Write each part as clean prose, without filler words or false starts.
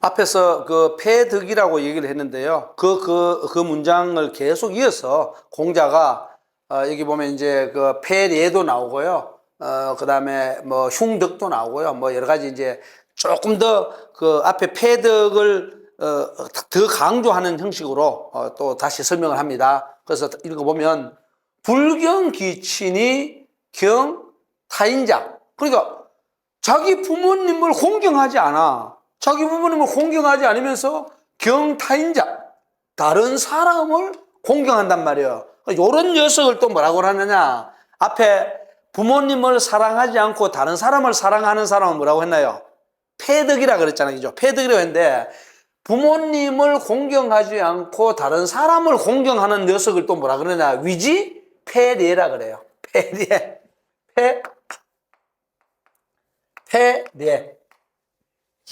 앞에서 그 폐덕이라고 얘기를 했는데요. 그 문장을 계속 이어서 공자가 여기 보면 이제 그 폐례도 나오고요. 그 다음에 뭐 흉덕도 나오고요. 뭐 여러 가지 이제 조금 더 그 앞에 폐덕을 더 강조하는 형식으로 또 다시 설명을 합니다. 그래서 읽어보면 불경기친이 경타인자. 그러니까 자기 부모님을 공경하지 않아. 자기 부모님을 공경하지 않으면서 경타인자, 다른 사람을 공경한단 말이에요. 이런 녀석을 또 뭐라고 하느냐. 앞에 부모님을 사랑하지 않고 다른 사람을 사랑하는 사람은 뭐라고 했나요? 폐덕이라 그랬잖아요. 그죠? 폐덕이라고 했는데 부모님을 공경하지 않고 다른 사람을 공경하는 녀석을 또 뭐라 그러냐. 위지 폐례라 그래요. 폐례. 폐례.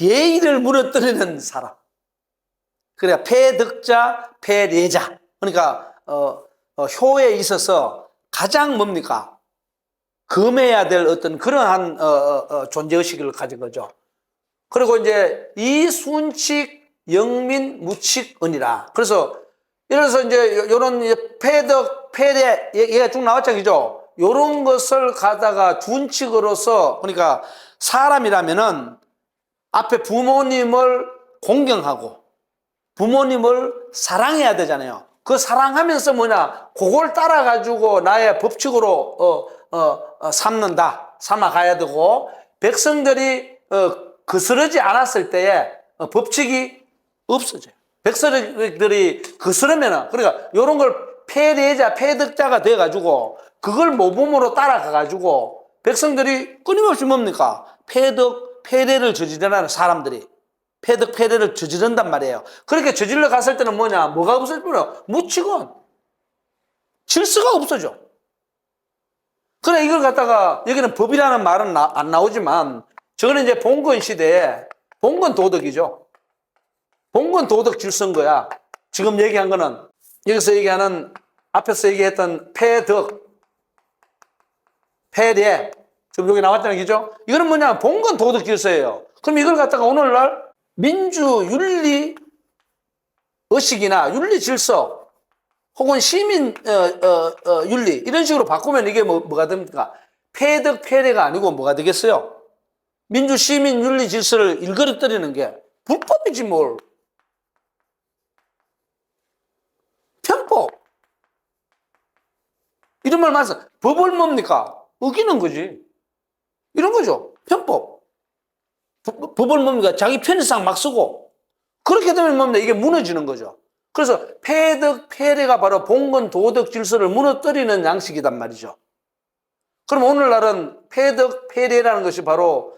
예의를 무너뜨리는 사람. 그래, 폐덕자, 폐례자. 그러니까 효에 있어서 가장 뭡니까? 금해야 될 어떤 그러한 존재의식을 가진 거죠. 그리고 이제 이순칙, 영민, 무칙은이라. 그래서 예를 들어서 이제 요런 폐덕, 폐례 얘가 쭉 나왔죠, 그죠? 요런 것을 가다가 준칙으로서, 그러니까 사람이라면은 앞에 부모님을 공경하고 부모님을 사랑해야 되잖아요. 그 사랑하면서 뭐냐, 그걸 따라가지고 나의 법칙으로 삼아가야 되고, 백성들이 거스르지 않았을 때에 법칙이 없어져요. 백성들이 거스르면은, 그러니까 이런 걸 폐례자, 폐덕자가 돼가지고 그걸 모범으로 따라가가지고 백성들이 끊임없이 뭡니까? 폐례를 저지르는 사람들이 폐덕, 폐례를 저지른단 말이에요. 그렇게 저질러 갔을 때는 뭐냐? 뭐가 없어지면 무치건 질서가 없어져. 그래, 이걸 갖다가 여기는 법이라는 말은 안 나오지만 저거는 이제 봉건 시대에 봉건 도덕이죠. 봉건 도덕 질서인 거야. 지금 얘기한 거는 여기서 얘기하는 앞에서 얘기했던 폐덕, 폐례 지금 여기 나왔잖아요. 그죠? 이거는 뭐냐? 봉건 도덕 질서예요. 그럼 이걸 갖다가 오늘날 민주 윤리 의식이나 윤리 질서 혹은 시민 윤리 이런 식으로 바꾸면 이게 뭐가 됩니까? 폐덕, 폐례가 아니고 뭐가 되겠어요? 민주 시민 윤리 질서를 일그러뜨리는 게 불법이지 뭘. 편법. 이런 말 맞아. 법을 뭡니까? 어기는 거지. 이런 거죠. 편법. 법을 뭡니까? 자기 편의상 막 쓰고. 그렇게 되면 뭡니까? 이게 무너지는 거죠. 그래서 폐덕, 폐례가 바로 봉건 도덕 질서를 무너뜨리는 양식이단 말이죠. 그럼 오늘날은 폐덕, 폐례라는 것이 바로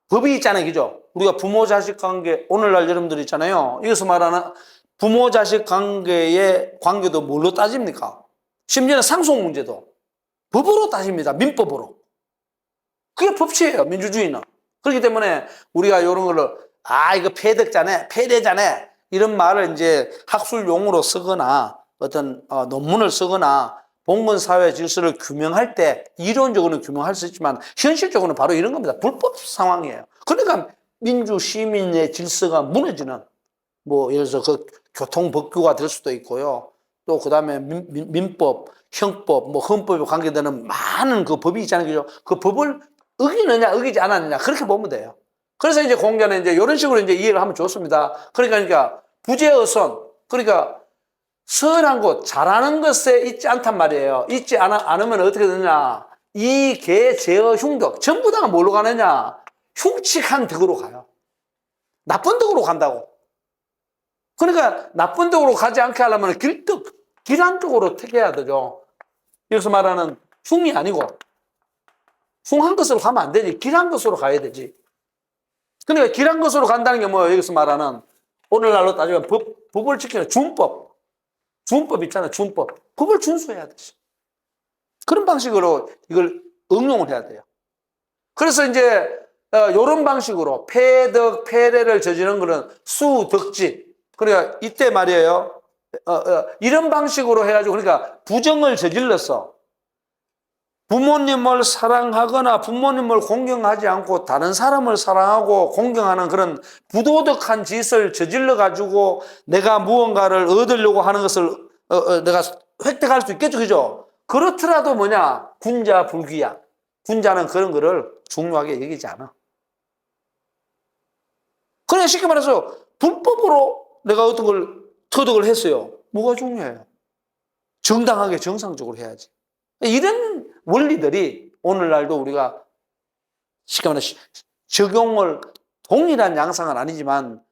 법이 있잖아요. 그죠? 우리가 부모 자식 관계, 오늘날 여러분들 있잖아요. 여기서 말하는 부모 자식 관계의 관계도 뭘로 따집니까? 심지어는 상속 문제도 법으로 따집니다. 민법으로. 그게 법치예요. 민주주의는. 그렇기 때문에 우리가 이런 걸로 이거 폐덕자네, 폐례자네 이런 말을 이제 학술 용어로 쓰거나 어떤 논문을 쓰거나 봉건 사회 질서를 규명할 때 이론적으로는 규명할 수 있지만 현실적으로는 바로 이런 겁니다. 불법 상황이에요. 그러니까 민주 시민의 질서가 무너지는 뭐 예를 들어서 그 교통법규가 될 수도 있고요. 또 그다음에 민법, 형법, 뭐 헌법에 관계되는 많은 그 법이 있잖아요. 그죠? 그 법을 어기느냐, 어기지 않았느냐, 그렇게 보면 돼요. 그래서 이제 공자는 이제 이런 식으로 이제 이해를 하면 좋습니다. 그러니까 부재어선, 그러니까 선한 것, 잘하는 것에 있지 않단 말이에요. 있지 않으면 어떻게 되느냐. 이 개, 제어, 흉덕, 전부 다가 뭘로 가느냐. 흉측한 덕으로 가요. 나쁜 덕으로 간다고. 그러니까 나쁜 덕으로 가지 않게 하려면 길한 쪽으로 택해야 되죠. 여기서 말하는 흉이 아니고 흉한 것으로 가면 안 되지. 길한 것으로 가야 되지. 그러니까 길한 것으로 간다는 게 뭐예요? 여기서 말하는 오늘날로 따지면 법을 지키는 준법. 준법 있잖아요. 준법. 법을 준수해야 되지. 그런 방식으로 이걸 응용을 해야 돼요. 그래서 이제 이런 방식으로 폐덕, 폐례를 저지르는 거는 수덕지. 그러니까 이때 말이에요. 이런 방식으로 해가지고 그러니까 부정을 저질렀어. 부모님을 사랑하거나 부모님을 공경하지 않고 다른 사람을 사랑하고 공경하는 그런 부도덕한 짓을 저질러 가지고 내가 무언가를 얻으려고 하는 것을 내가 획득할 수 있겠죠, 그죠? 그렇더라도 뭐냐, 군자 불귀야. 군자는 그런 거를 중요하게 여기지 않아. 그냥 쉽게 말해서 불법으로 내가 어떤 걸 터득을 했어요. 뭐가 중요해요? 정당하게 정상적으로 해야지. 이런 원리들이 오늘날도 우리가 쉽게 말해서 적용을 동일한 양상은 아니지만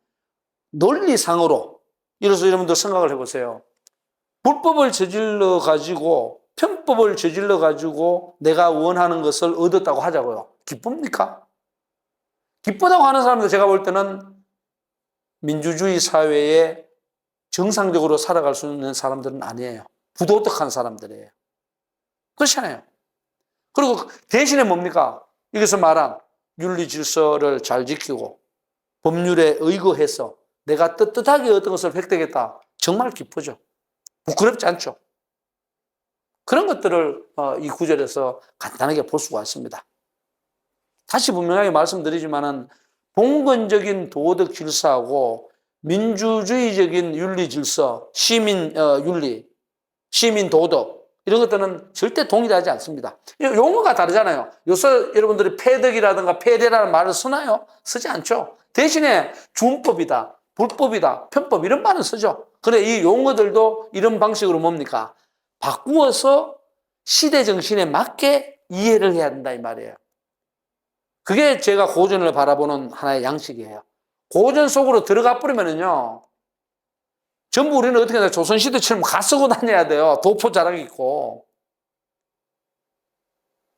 논리상으로 이래서 여러분들 생각을 해보세요. 불법을 저질러 가지고 편법을 저질러 가지고 내가 원하는 것을 얻었다고 하자고요. 기쁩니까? 기쁘다고 하는 사람들 제가 볼 때는 민주주의 사회에 정상적으로 살아갈 수 있는 사람들은 아니에요. 부도덕한 사람들이에요. 그렇잖아요. 그리고 대신에 뭡니까? 여기서 말한 윤리 질서를 잘 지키고 법률에 의거해서 내가 떳떳하게 어떤 것을 획득했다. 정말 기쁘죠. 부끄럽지 않죠. 그런 것들을 이 구절에서 간단하게 볼 수가 있습니다. 다시 분명하게 말씀드리지만은 봉건적인 도덕 질서하고 민주주의적인 윤리 질서, 시민 윤리, 시민 도덕 이런 것들은 절대 동일하지 않습니다. 용어가 다르잖아요. 요새 여러분들이 패덕이라든가 패대라는 말을 쓰나요? 쓰지 않죠. 대신에 준법이다, 불법이다, 편법 이런 말은 쓰죠. 그래 이 용어들도 이런 방식으로 뭡니까? 바꾸어서 시대 정신에 맞게 이해를 해야 된다 이 말이에요. 그게 제가 고전을 바라보는 하나의 양식이에요. 고전 속으로 들어가 버리면은요, 전부 우리는 어떻게 하냐, 조선시대처럼 가쓰고 다녀야 돼요. 도포 자락 있고.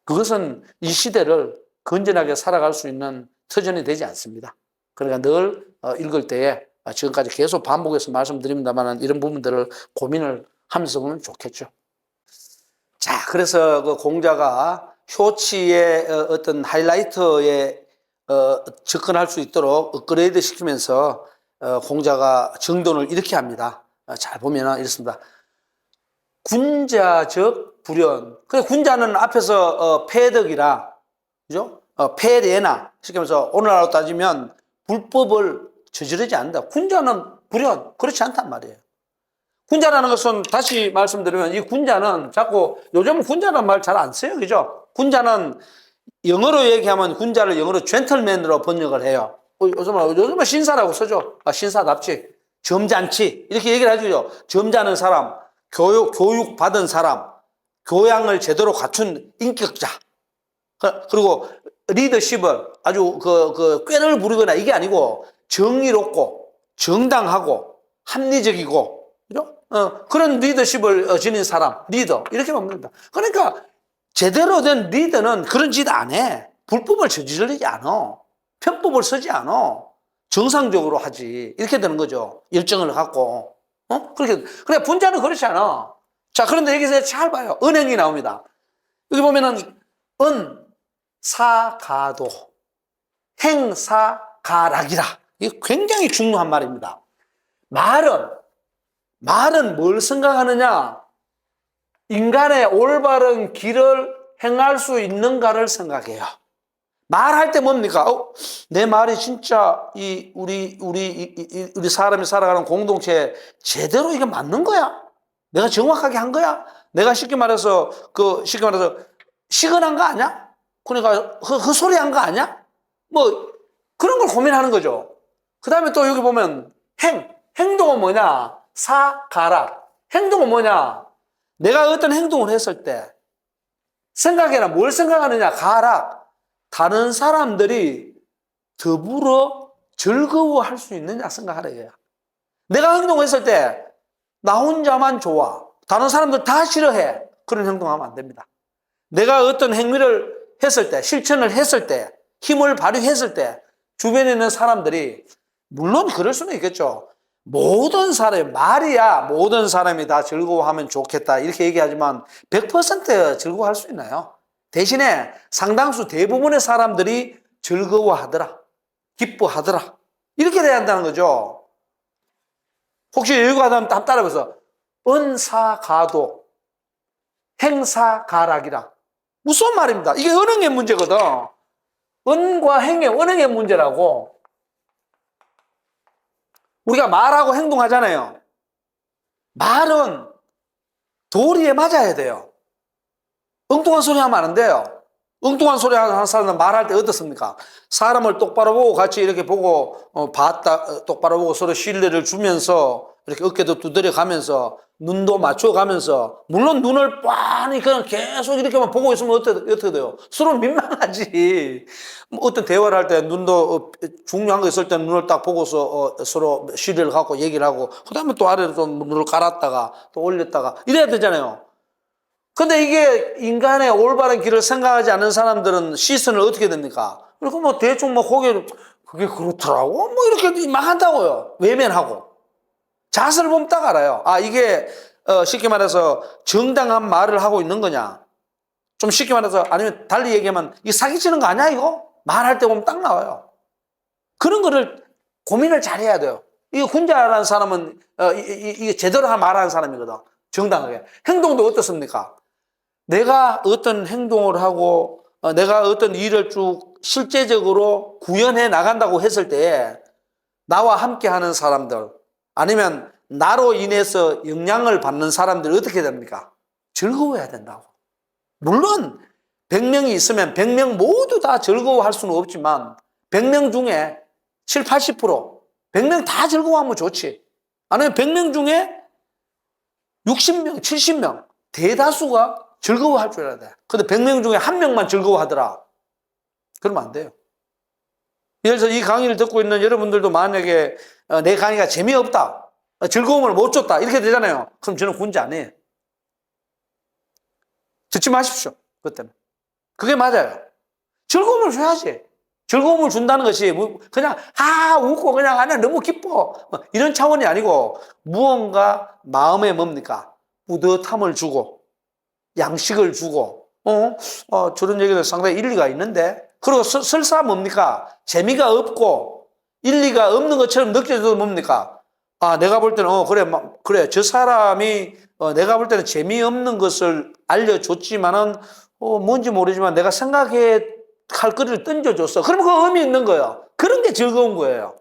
그것은 이 시대를 건전하게 살아갈 수 있는 터전이 되지 않습니다. 그러니까 늘 읽을 때에 지금까지 계속 반복해서 말씀드립니다만 이런 부분들을 고민을 하면서 보면 좋겠죠. 자, 그래서 그 공자가 효치의 어떤 하이라이트에 접근할 수 있도록 업그레이드 시키면서 공자가 정돈을 이렇게 합니다. 잘 보면 이렇습니다. 군자적 불연. 그래 군자는 앞에서 패덕이라, 그죠? 패례나 쉽게 말해서 오늘날로 따지면 불법을 저지르지 않는다. 군자는 불연 그렇지 않단 말이에요. 군자라는 것은 다시 말씀드리면 이 군자는 자꾸 요즘은 군자라는 말 잘 안 써요, 그죠? 군자는 영어로 얘기하면 군자를 영어로 젠틀맨으로 번역을 해요. 요즘은 신사라고 쓰죠. 신사답지. 점잖지. 이렇게 얘기를 해주죠. 점잖은 사람, 교육 받은 사람, 교양을 제대로 갖춘 인격자. 그리고 리더십을 아주 꾀를 부리거나 이게 아니고 정의롭고 정당하고 합리적이고, 그죠? 그런 리더십을 지닌 사람, 리더. 이렇게 봅니다. 그러니까 제대로 된 리더는 그런 짓 안 해. 불법을 저지르지 않아. 편법을 쓰지 않아. 정상적으로 하지. 이렇게 되는 거죠. 열정을 갖고. 그렇게. 그래, 분자는 그렇지 않아. 자, 그런데 여기서 잘 봐요. 은행이 나옵니다. 여기 보면은, 사가도, 행사가락이라. 이게 굉장히 중요한 말입니다. 말은 뭘 생각하느냐? 인간의 올바른 길을 행할 수 있는가를 생각해요. 말할 때 뭡니까? 내 말이 진짜 우리 사람이 살아가는 공동체에 제대로 이게 맞는 거야? 내가 정확하게 한 거야? 내가 쉽게 말해서 시건한 거 아니야? 그러니까 헛소리한 거 아니야? 뭐 그런 걸 고민하는 거죠. 그 다음에 또 여기 보면 행동은 뭐냐? 사가라. 행동은 뭐냐? 내가 어떤 행동을 했을 때 생각해라. 뭘 생각하느냐? 가락. 다른 사람들이 더불어 즐거워할 수 있느냐 생각하라 이거야. 내가 행동했을 때 나 혼자만 좋아. 다른 사람들 다 싫어해. 그런 행동하면 안 됩니다. 내가 어떤 행위를 했을 때, 실천을 했을 때, 힘을 발휘했을 때 주변에 있는 사람들이 물론 그럴 수는 있겠죠. 모든 사람이 말이야 모든 사람이 다 즐거워하면 좋겠다 이렇게 얘기하지만 100% 즐거워할 수 있나요? 대신에 상당수 대부분의 사람들이 즐거워하더라, 기뻐하더라 이렇게 돼야 한다는 거죠. 혹시 여유가 하다면 한번 따라해서 은사가도 행사가락이라. 무서운 말입니다. 이게 언행의 문제거든. 언과 행의, 언행의 문제라고. 우리가 말하고 행동하잖아요. 말은 도리에 맞아야 돼요. 엉뚱한 소리 하면 안 돼요. 엉뚱한 소리 하는 사람은 말할 때 어떻습니까? 사람을 똑바로 보고 같이 이렇게 보고 똑바로 보고 서로 신뢰를 주면서 이렇게 어깨도 두드려 가면서 눈도 맞춰 가면서, 물론 눈을 빤히 그냥 계속 이렇게만 보고 있으면 어떻게 돼요? 서로 민망하지. 뭐 어떤 대화를 할 때 눈도 중요한 거 있을 때 눈을 딱 보고서 서로 신뢰를 갖고 얘기를 하고, 그 다음에 또 아래로 또 눈을 깔았다가 또 올렸다가 이래야 되잖아요. 근데 이게 인간의 올바른 길을 생각하지 않는 사람들은 시선을 어떻게 됩니까? 그리고 뭐 대충 뭐 고개를, 그게 그렇더라고? 뭐 이렇게 막 한다고요. 외면하고. 자세를 보면 딱 알아요. 아, 이게 쉽게 말해서 정당한 말을 하고 있는 거냐? 좀 쉽게 말해서, 아니면 달리 얘기하면 이 사기치는 거 아니야 이거? 말할 때 보면 딱 나와요. 그런 거를 고민을 잘 해야 돼요. 이거 군자라는 사람은 이게 제대로 말하는 사람이거든. 정당하게. 행동도 어떻습니까? 내가 어떤 행동을 하고 내가 어떤 일을 쭉 실제적으로 구현해 나간다고 했을 때 나와 함께 하는 사람들, 아니면 나로 인해서 영향을 받는 사람들이 어떻게 됩니까? 즐거워야 된다고. 물론 100명이 있으면 100명 모두 다 즐거워할 수는 없지만 100명 중에 7, 80%, 100명 다 즐거워하면 좋지. 아니면 100명 중에 60명, 70명, 대다수가 즐거워할 줄 알아야 돼. 근데 100명 중에 한 명만 즐거워하더라. 그러면 안 돼요. 예를 들어서 이 강의를 듣고 있는 여러분들도 만약에 내 강의가 재미없다, 즐거움을 못 줬다, 이렇게 되잖아요. 그럼 저는 군자 아니에요. 듣지 마십시오. 그것 때문에. 그게 맞아요. 즐거움을 줘야지. 즐거움을 준다는 것이 그냥 웃고 그냥 너무 기뻐, 이런 차원이 아니고, 무언가 마음에 뭡니까? 뿌듯함을 주고 양식을 주고, 저런 얘기는 상당히 일리가 있는데, 그리고 설사 뭡니까? 재미가 없고 일리가 없는 것처럼 느껴져도 뭡니까? 아, 내가 볼 때는 그래 저 사람이 내가 볼 때는 재미없는 것을 알려줬지만은 뭔지 모르지만 내가 생각해 할 거리를 던져줬어. 그러면 그 의미 있는 거예요. 그런 게 즐거운 거예요.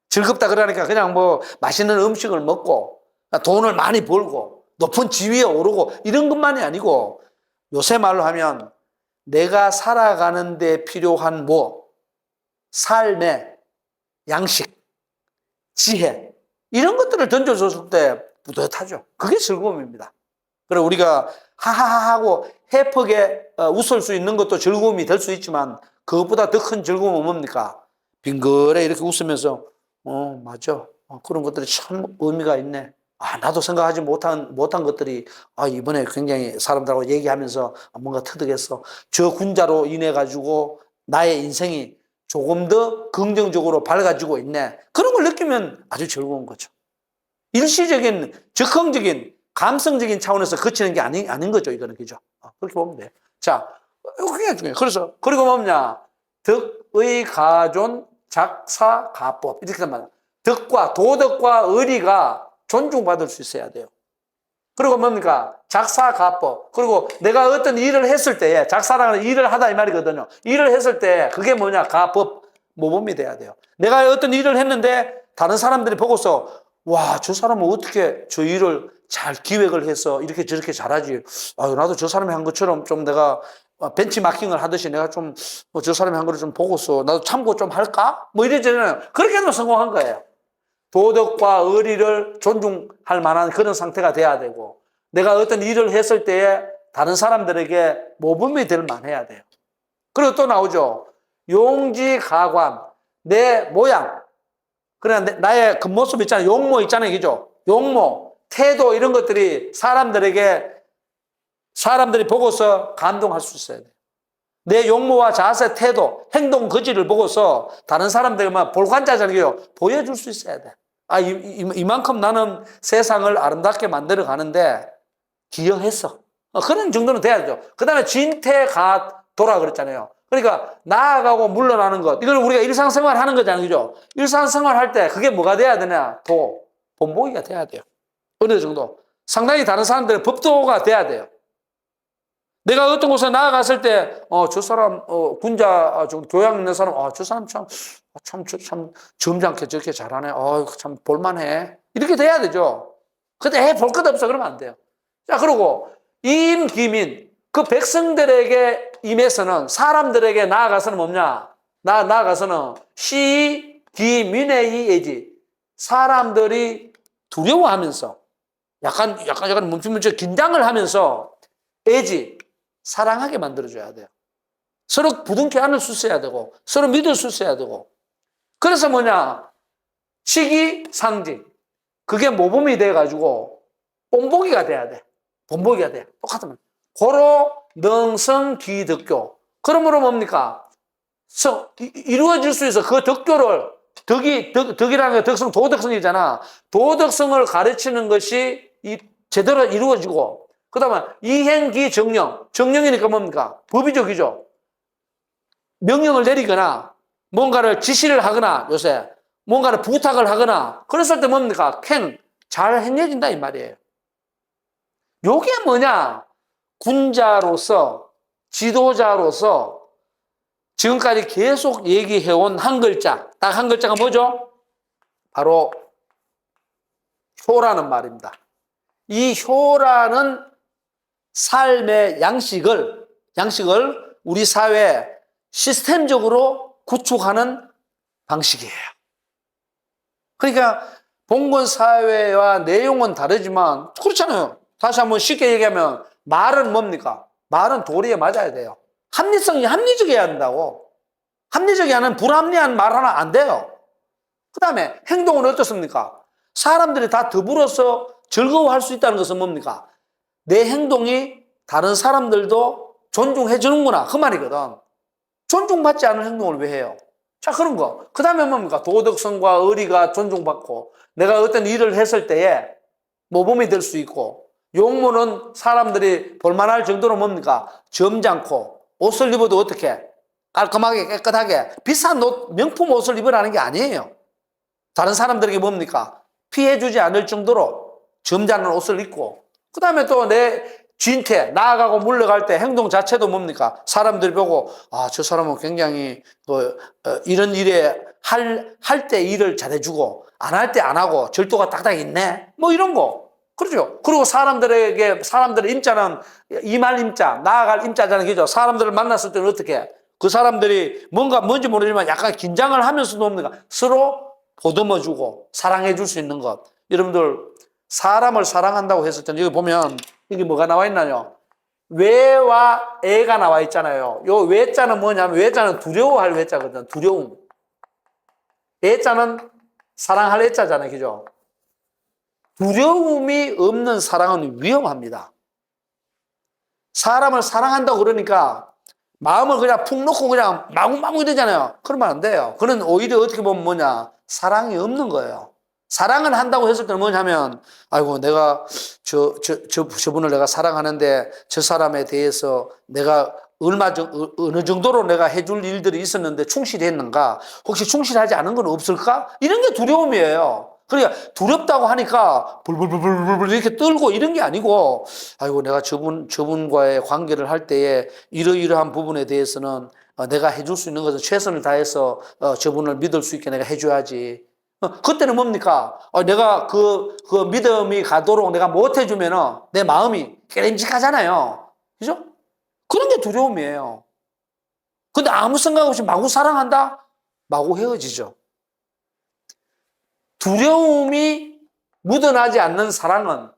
즐겁다 그러니까 그냥 뭐 맛있는 음식을 먹고 돈을 많이 벌고 높은 지위에 오르고 이런 것만이 아니고, 요새 말로 하면 내가 살아가는 데 필요한 삶의 양식, 지혜, 이런 것들을 던져줬을 때 뿌듯하죠. 그게 즐거움입니다. 그리고 우리가 하하하 하고 해프게 웃을 수 있는 것도 즐거움이 될 수 있지만, 그것보다 더 큰 즐거움은 뭡니까? 빙그레 이렇게 웃으면서 맞아, 그런 것들이 참 의미가 있네. 나도 생각하지 못한 것들이 이번에 굉장히 사람들하고 얘기하면서 뭔가 터득했어. 저 군자로 인해 가지고 나의 인생이 조금 더 긍정적으로 밝아지고 있네. 그런 걸 느끼면 아주 즐거운 거죠. 일시적인 즉흥적인 감성적인 차원에서 그치는 게 아닌 거죠. 이거는, 그죠? 그렇게 보면 돼요. 자, 이거 굉장히 중요해요. 그래서 그리고 뭐냐, 덕의 가존 작사가법, 이렇게 말합니다. 덕과 도덕과 의리가 존중받을 수 있어야 돼요. 그리고 뭡니까? 작사가법. 그리고 내가 어떤 일을 했을 때, 작사라는 일을 하다 이 말이거든요. 일을 했을 때 그게 뭐냐? 가법, 모범이 돼야 돼요. 내가 어떤 일을 했는데 다른 사람들이 보고서 와, 저 사람은 어떻게 저 일을 잘 기획을 해서 이렇게 저렇게 잘하지? 나도 저 사람이 한 것처럼 좀 내가 벤치마킹을 하듯이 내가 좀 저 사람이 한 거를 좀 보고서 나도 참고 좀 할까? 뭐 이러잖아요. 그렇게 하면 성공한 거예요. 도덕과 의리를 존중할 만한 그런 상태가 돼야 되고, 내가 어떤 일을 했을 때에 다른 사람들에게 모범이 될 만해야 돼요. 그리고 또 나오죠. 용지가관, 내 모양. 그냥 나의 겉모습 있잖아요. 용모 있잖아요. 그죠? 용모, 태도, 이런 것들이 사람들이 보고서 감동할 수 있어야 돼요. 내 용모와 자세, 태도, 행동, 거지를 보고서 다른 사람들에게 볼관자잖아요. 보여줄 수 있어야 돼. 이만큼 나는 세상을 아름답게 만들어 가는데 기여했어. 그런 정도는 돼야죠. 그 다음에 진퇴가도라 그랬잖아요. 그러니까 나아가고 물러나는 것, 이걸 우리가 일상생활 하는 거잖아요. 그죠? 일상생활 할 때 그게 뭐가 돼야 되냐? 본보기가 돼야 돼요. 어느 정도. 상당히 다른 사람들의 법도가 돼야 돼요. 내가 어떤 곳에 나아갔을 때, 저 사람, 군자, 좀 교양 있는 사람, 저 사람 참 점잖게 저렇게 잘하네. 참 볼만해. 이렇게 돼야 되죠. 근데 볼 것 없어. 그러면 안 돼요. 자, 그리고 임기민, 그 백성들에게 임해서는, 사람들에게 나아가서는 뭐냐? 나아가서는 시기민의이지. 사람들이 두려워하면서, 약간 뭉칫뭉칫 긴장을 하면서, 애지, 사랑하게 만들어줘야 돼요. 서로 부둥켜 안을 수 있어야 되고, 서로 믿을 수 있어야 되고. 그래서 뭐냐? 시기상지. 그게 모범이 돼가지고, 본보기가 돼야 돼. 본보기가 돼. 똑같으면. 고로 능성기덕교. 그러므로 뭡니까? 이루어질 수 있어. 그 덕교를, 덕이라는 게 덕성, 도덕성이잖아. 도덕성을 가르치는 것이 제대로 이루어지고, 그 다음에 이행기정령. 정령이니까 뭡니까? 법이적이죠. 명령을 내리거나, 뭔가를 지시를 하거나, 요새, 뭔가를 부탁을 하거나, 그랬을 때 뭡니까? 잘 행해진다, 이 말이에요. 요게 뭐냐? 군자로서, 지도자로서, 지금까지 계속 얘기해온 한 글자. 딱 한 글자가 뭐죠? 바로, 효라는 말입니다. 이 효라는 삶의 양식을 우리 사회에 시스템적으로 구축하는 방식이에요. 그러니까 봉건 사회와 내용은 다르지만 그렇잖아요. 다시 한번 쉽게 얘기하면 말은 뭡니까? 말은 도리에 맞아야 돼요. 합리적이어야 한다고. 합리적이 아닌 불합리한 말 하나 안 돼요. 그 다음에 행동은 어떻습니까? 사람들이 다 더불어서 즐거워할 수 있다는 것은 뭡니까? 내 행동이 다른 사람들도 존중해 주는구나. 그 말이거든. 존중받지 않은 행동을 왜 해요? 자, 그런 거. 그 다음에 뭡니까? 도덕성과 의리가 존중받고, 내가 어떤 일을 했을 때에 모범이 될 수 있고, 용모는 사람들이 볼만할 정도로 뭡니까? 점잖고, 옷을 입어도 어떻게? 깔끔하게, 깨끗하게, 비싼 옷, 명품 옷을 입으라는 게 아니에요. 다른 사람들에게 뭡니까? 피해주지 않을 정도로 점잖은 옷을 입고, 그 다음에 또 내 진퇴, 나아가고 물러갈 때 행동 자체도 뭡니까? 사람들이 보고, 저 사람은 굉장히, 이런 일에 할 때 일을 잘해주고, 안 할 때 안 하고, 절도가 딱딱 있네? 뭐 이런 거. 그렇죠. 그리고 사람들의 임자는 이말 임자, 나아갈 임자잖아요. 그죠? 사람들을 만났을 때는 어떻게? 그 사람들이 뭔지 모르지만 약간 긴장을 하면서도 뭡니까? 서로 보듬어주고, 사랑해줄 수 있는 것. 여러분들, 사람을 사랑한다고 했을 때는 여기 보면, 여기 뭐가 나와 있나요? 외와 애가 나와 있잖아요. 요 외자는 뭐냐면, 외자는 두려워할 외자거든. 두려움. 애자는 사랑할 애자잖아요. 그죠? 두려움이 없는 사랑은 위험합니다. 사람을 사랑한다고 그러니까 마음을 그냥 푹 놓고 그냥 마구마구 이러잖아요. 그러면 안 돼요. 그는 오히려 어떻게 보면 뭐냐? 사랑이 없는 거예요. 사랑을 한다고 했을 때는 뭐냐면, 아이고, 내가 저분을 내가 사랑하는데 저 사람에 대해서 내가 어느 정도로 내가 해줄 일들이 있었는데 충실했는가? 혹시 충실하지 않은 건 없을까? 이런 게 두려움이에요. 그러니까 두렵다고 하니까 불불불불불 이렇게 떨고 이런 게 아니고, 아이고, 내가 저분과의 관계를 할 때에 이러이러한 부분에 대해서는 내가 해줄 수 있는 것은 최선을 다해서 저분을 믿을 수 있게 내가 해줘야지. 그때는 뭡니까? 내가 그 믿음이 가도록 내가 못 해주면은 내 마음이 깨림직하잖아요. 그죠? 그런 게 두려움이에요. 근데 아무 생각 없이 마구 사랑한다? 마구 헤어지죠. 두려움이 묻어나지 않는 사랑은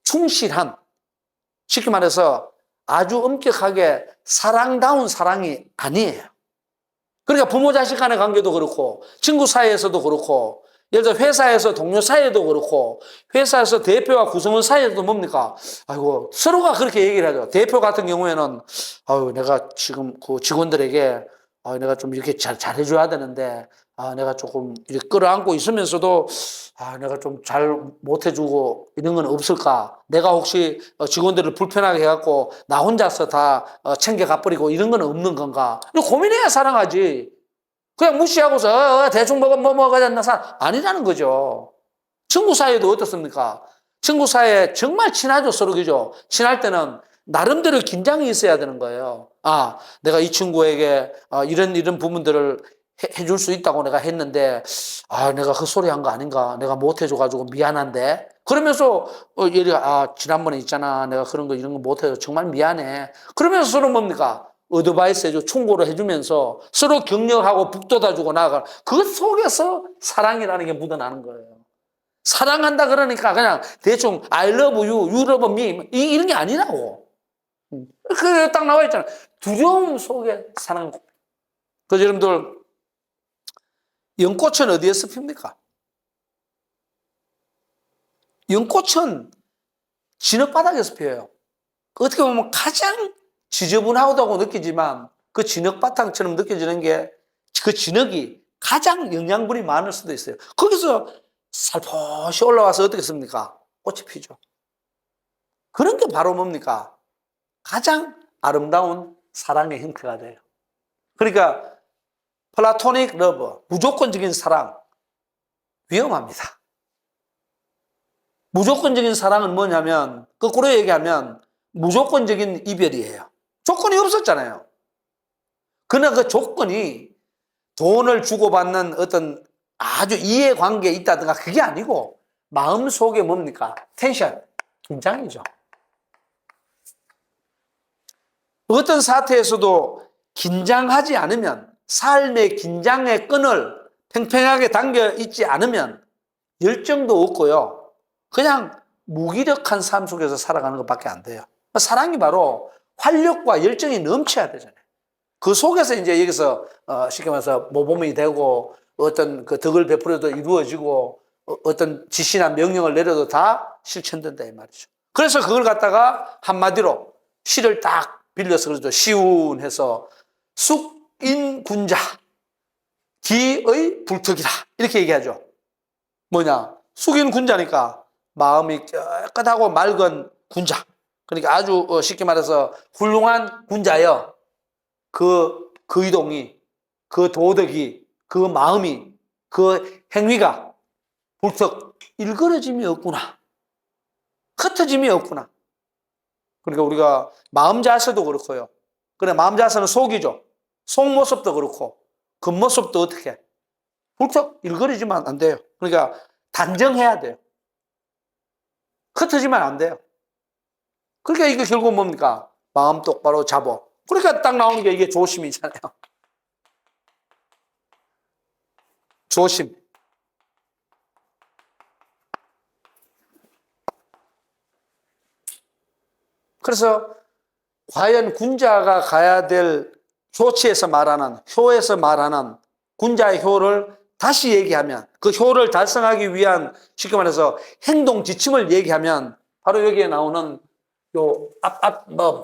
충실한, 쉽게 말해서 아주 엄격하게 사랑다운 사랑이 아니에요. 그러니까 부모 자식 간의 관계도 그렇고, 친구 사이에서도 그렇고, 예를 들어 회사에서 동료 사이에도 그렇고, 회사에서 대표와 구성원 사이에도 뭡니까? 아이고, 서로가 그렇게 얘기를 하죠. 대표 같은 경우에는, 아유, 내가 지금 그 직원들에게, 내가 좀 이렇게 잘해줘야 되는데, 내가 조금 이렇게 끌어안고 있으면서도, 내가 좀 잘 못해주고 이런 건 없을까? 내가 혹시 직원들을 불편하게 해갖고 나 혼자서 다 챙겨가버리고 이런 건 없는 건가? 이거 고민해야 사랑하지. 그냥 무시하고서 대충 먹어야 된다 아니라는 거죠. 친구 사이에도 어떻습니까? 친구 사이에 정말 친하죠, 서로. 그죠? 친할 때는 나름대로 긴장이 있어야 되는 거예요. 아, 내가 이 친구에게 이런 부분들을 해줄 수 있다고 내가 했는데, 아, 내가 그 소리 한 거 아닌가? 내가 못 해줘가지고 미안한데? 그러면서, 지난번에 있잖아. 내가 그런 거, 이런 거 못 해서 정말 미안해. 그러면서 서로 뭡니까? 어드바이스 해주고 충고를 해주면서 서로 격려하고 북돋아주고 나아가. 그 속에서 사랑이라는 게 묻어나는 거예요. 사랑한다 그러니까 그냥 대충 I love you, you love me 이런 게 아니라고. 그게 딱 나와 있잖아. 두려움 속에 사랑. 그래서 여러분들 연꽃은 어디에서 핍니까? 연꽃은 진흙바닥에서 피어요. 어떻게 보면 가장 지저분하다고 느끼지만 그 진흙바탕처럼 느껴지는 게 그 진흙이 가장 영양분이 많을 수도 있어요. 거기서 살포시 올라와서 어떻게 씁니까? 꽃이 피죠. 그런 게 바로 뭡니까? 가장 아름다운 사랑의 형태가 돼요. 그러니까 플라토닉 러브, 무조건적인 사랑, 위험합니다. 무조건적인 사랑은 뭐냐면 거꾸로 얘기하면 무조건적인 이별이에요. 조건이 없었잖아요. 그러나 그 조건이 돈을 주고받는 어떤 아주 이해관계에 있다든가 그게 아니고 마음속에 뭡니까? 텐션, 긴장이죠. 어떤 사태에서도 긴장하지 않으면 삶의 긴장의 끈을 팽팽하게 당겨 있지 않으면 열정도 없고요. 그냥 무기력한 삶 속에서 살아가는 것밖에 안 돼요. 사랑이 바로 활력과 열정이 넘쳐야 되잖아요. 그 속에서 이제 여기서 쉽게 말해서 모범이 되고 어떤 그 덕을 베풀어도 이루어지고 어떤 지시나 명령을 내려도 다 실천된다 이 말이죠. 그래서 그걸 갖다가 한마디로 시를 딱 빌려서 그러죠. 시운해서 숙인군자 기의 불특이라 이렇게 얘기하죠. 뭐냐? 숙인군자니까 마음이 깨끗하고 맑은 군자. 그러니까 아주 쉽게 말해서 훌륭한 군자여. 그 의동이, 그 도덕이, 그 마음이, 그 행위가 불특 일그러짐이 없구나. 흩어짐이 없구나. 그러니까 우리가 마음 자세도 그렇고요. 그래 마음 자세는 속이죠. 속모습도 그렇고 겉모습도 어떻게 불특 일그러지면 안 돼요. 그러니까 단정해야 돼요. 흩어지면 안 돼요. 그러니까 이게 결국 뭡니까? 마음 똑바로 잡어. 그러니까 딱 나오는 게 이게 조심이잖아요. 조심. 그래서 과연 군자가 가야 될 효치에서 말하는, 효에서 말하는 군자의 효를 다시 얘기하면 그 효를 달성하기 위한 쉽게 말해서 행동 지침을 얘기하면 바로 여기에 나오는 요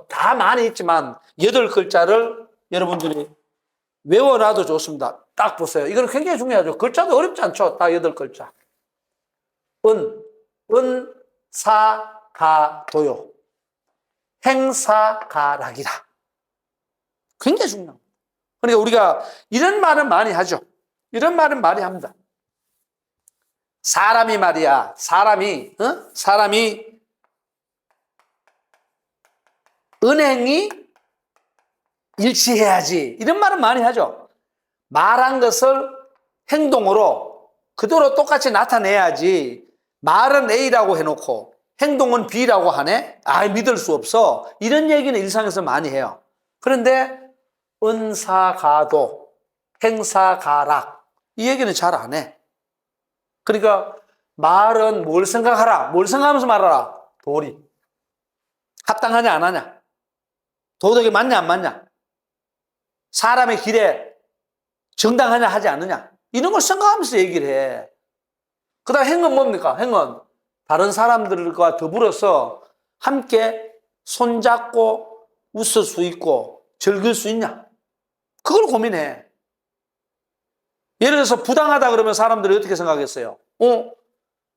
다 많이 있지만 8글자를 여러분들이 외워놔도 좋습니다. 딱 보세요. 이건 굉장히 중요하죠. 글자도 어렵지 않죠. 다 8글자. 사, 가, 도요. 행사가락이라. 굉장히 중요합니다. 그러니까 우리가 이런 말은 많이 하죠. 이런 말은 많이 합니다. 사람이 말이야. 사람이 은행이 일치해야지. 이런 말은 많이 하죠. 말한 것을 행동으로 그대로 똑같이 나타내야지. 말은 A라고 해놓고 행동은 B라고 하네? 믿을 수 없어. 이런 얘기는 일상에서 많이 해요. 그런데 은사가도, 행사가락 이 얘기는 잘 안 해. 그러니까 말은 뭘 생각하라. 뭘 생각하면서 말하라. 도리. 합당하냐 안 하냐. 도덕이 맞냐 안 맞냐. 사람의 길에 정당하냐 하지 않느냐. 이런 걸 생각하면서 얘기를 해. 그 다음 행은 뭡니까? 행은 다른 사람들과 더불어서 함께 손잡고 웃을 수 있고 즐길 수 있냐. 그걸 고민해. 예를 들어서 부당하다 그러면 사람들이 어떻게 생각했어요?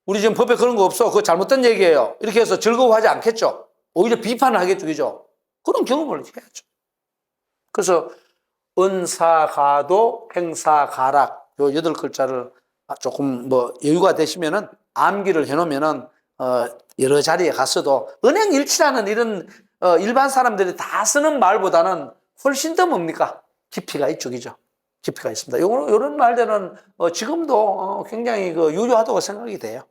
우리 지금 법에 그런 거 없어. 그거 잘못된 얘기예요. 이렇게 해서 즐거워하지 않겠죠. 오히려 비판을 하겠죠. 그죠? 그런 경험을 해야죠. 그래서 은사가도 행사가락 요 8글자를 조금 여유가 되시면은 암기를 해놓으면은 여러 자리에 갔어도 은행일치라는 이런 일반 사람들이 다 쓰는 말보다는 훨씬 더 뭡니까? 깊이가 이쪽이죠. 깊이가 있습니다. 요런 말들은 지금도 굉장히 유효하다고 생각이 돼요.